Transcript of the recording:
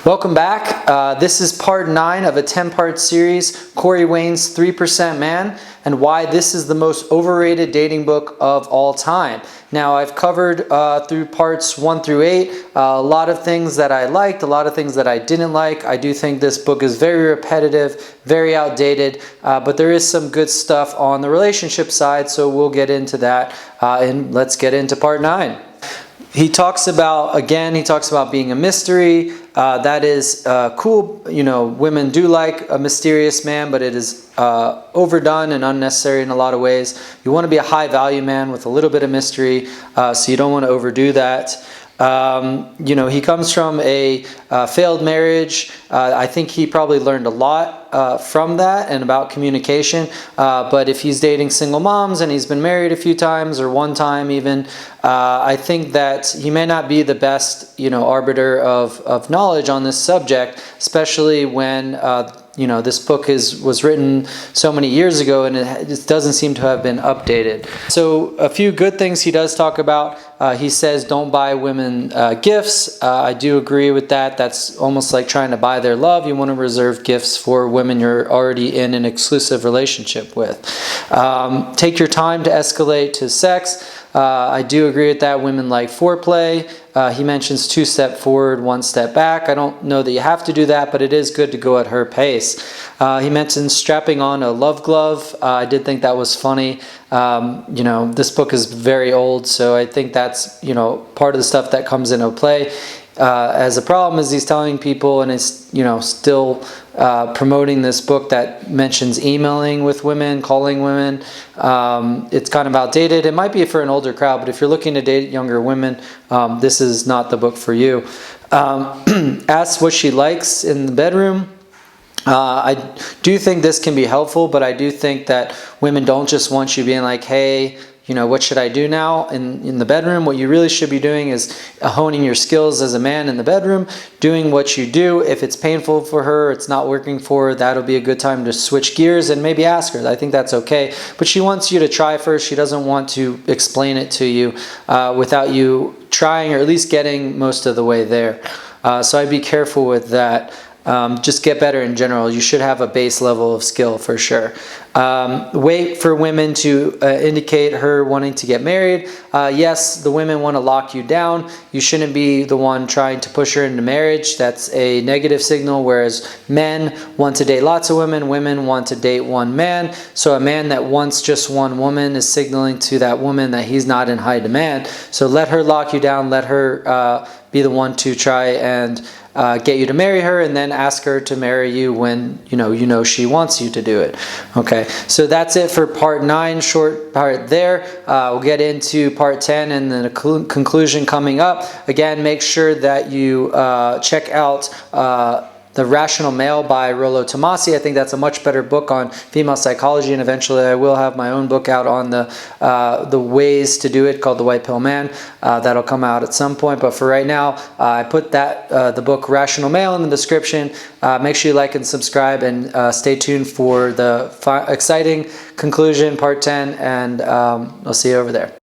Welcome back. This is part 9 of a 10-part series, Corey Wayne's 3% Man, and why this is the most overrated dating book of all time. Now, I've covered through parts 1 through 8 a lot of things that I liked, a lot of things that I didn't like. I do think this book is very repetitive, very outdated, but there is some good stuff on the relationship side, so we'll get into that, and let's get into part 9. He talks about being a mystery. That is cool. You know, women do like a mysterious man, but it is overdone and unnecessary in a lot of ways. You want to be a high value man with a little bit of mystery, so you don't want to overdo that. You know, he comes from a failed marriage. I think he probably learned a lot from that and about communication. But if he's dating single moms and he's been married a few times or one time even, I think that he may not be the best, arbiter of knowledge on this subject, especially when this book was written so many years ago and it doesn't seem to have been updated. So a few good things he does talk about. He says don't buy women gifts. I do agree with that. That's almost like trying to buy their love. You want to reserve gifts for women you're already in an exclusive relationship with. Take your time to escalate to sex. I do agree with that. Women like foreplay. He mentions 2 steps forward, 1 step back. I don't know that you have to do that, but it is good to go at her pace. He mentions strapping on a love glove. I did think that was funny. This book is very old, so I think that's, part of the stuff that comes into play. As a problem is he's telling people and is, still promoting this book that mentions emailing with women, calling women. It's kind of outdated. It might be for an older crowd, but if you're looking to date younger women, this is not the book for you. Ask what she likes in the bedroom. I do think this can be helpful, but I do think that women don't just want you being like, hey, what should I do now in the bedroom? What you really should be doing is honing your skills as a man in the bedroom, doing what you do. If it's painful for her, it's not working for her, that'll be a good time to switch gears and maybe ask her. I think that's okay. But she wants you to try first. She doesn't want to explain it to you without you trying or at least getting most of the way there. So I'd be careful with that. Just get better in general. You should have a base level of skill for sure. Wait for women to indicate her wanting to get married. Yes, the women want to lock you down. You shouldn't be the one trying to push her into marriage. That's a negative signal, whereas men want to date lots of women. Women want to date one man. So a man that wants just one woman is signaling to that woman that he's not in high demand. So let her lock you down. Let her be the one to try and get you to marry her, and then ask her to marry you when she wants you to do it. Okay, so that's it for part 9, short part there. We'll get into part 10 and then a conclusion coming up. Again, make sure that you check out The Rational Male by Rollo Tomassi. I think that's a much better book on female psychology, and eventually I will have my own book out on the ways to do it called The White Pill Man. That'll come out at some point, but for right now, I put the book Rational Male in the description. Make sure you like and subscribe, and stay tuned for the exciting conclusion, part 10, and I'll see you over there.